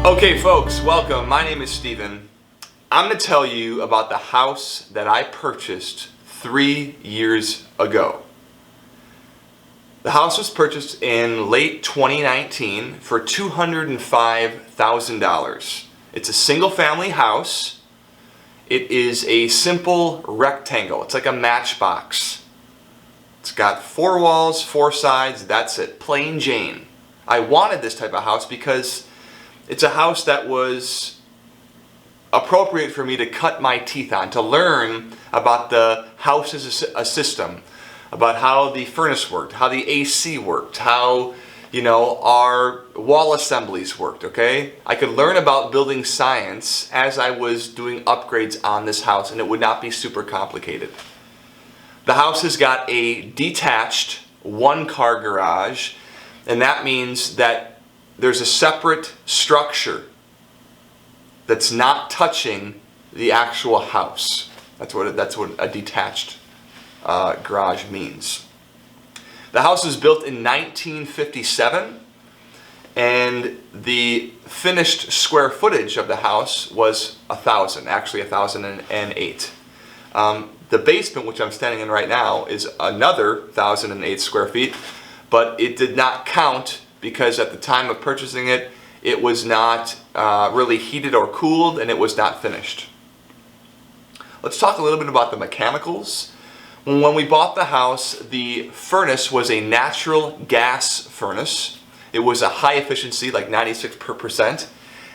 Okay folks, welcome. My name is Steven. I'm going to tell you about the house that I purchased 3 years ago. The house was purchased in late 2019 for $205,000. It's a single family house. It is a simple rectangle. It's like a matchbox. It's got 4 walls, 4 sides, that's it. Plain Jane. I wanted this type of house because it's a house that was appropriate for me to cut my teeth on, to learn about the house as a system, about how the furnace worked, how the AC worked, how, our wall assemblies worked, okay? I could learn about building science as I was doing upgrades on this house, and it would not be super complicated. The house has got a detached 1-car garage, and that means that there's a separate structure that's not touching the actual house. That's what a detached garage means. The house was built in 1957, and the finished square footage of the house was 1,000, actually 1,008. The basement, which I'm standing in right now, is another 1,008 square feet, but it did not count because at the time of purchasing it, it was not really heated or cooled, and it was not finished. Let's talk a little bit about the mechanicals. When we bought the house, the furnace was a natural gas furnace. It was a high efficiency, like 96%,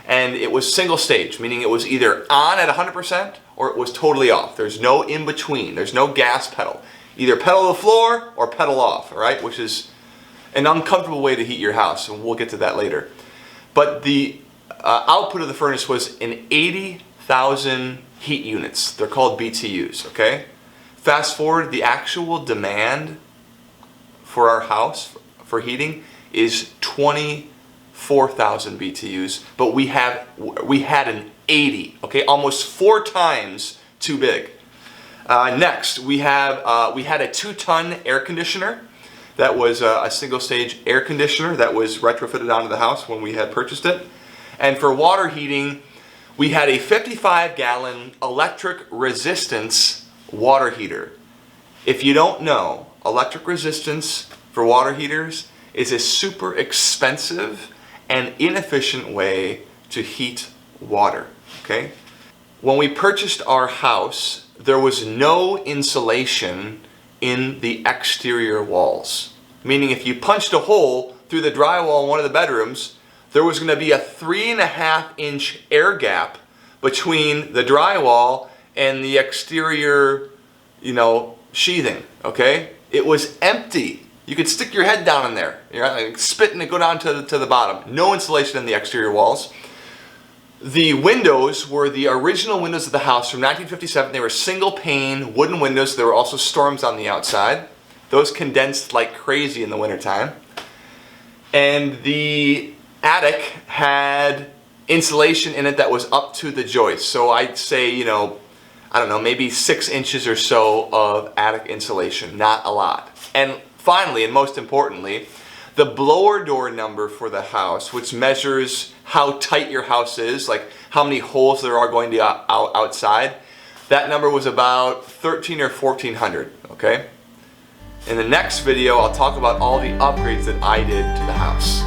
and it was single stage, meaning it was either on at 100% or it was totally off. There's no in between. There's no gas pedal. Either pedal to the floor or pedal off, all right? Which is an uncomfortable way to heat your house, and we'll get to that later. But the output of the furnace was in 80,000 heat units. They're called BTUs, okay? Fast forward, the actual demand for our house for heating is 24,000 BTUs, but we had an 80, okay? Almost 4 times too big. Next, we had a 2-ton air conditioner. That was a single-stage air conditioner that was retrofitted onto the house when we had purchased it. And for water heating, we had a 55-gallon electric resistance water heater. If you don't know, electric resistance for water heaters is a super expensive and inefficient way to heat water, okay? When we purchased our house, there was no insulation in the exterior walls. Meaning if you punched a hole through the drywall in one of the bedrooms, there was going to be a 3.5-inch air gap between the drywall and the exterior, sheathing, okay? It was empty. You could stick your head down in there, like spit and it go down to the bottom. No insulation in the exterior walls. The windows were the original windows of the house from 1957. They were single pane wooden windows. There were also storms on the outside. Those condensed like crazy in the wintertime. And the attic had insulation in it that was up to the joist. So I'd say, maybe 6 inches or so of attic insulation, not a lot. And finally, and most importantly, the blower door number for the house, which measures how tight your house is, like how many holes there are going to outside, that number was about 1,300 or 1,400, okay? In the next video, I'll talk about all the upgrades that I did to the house.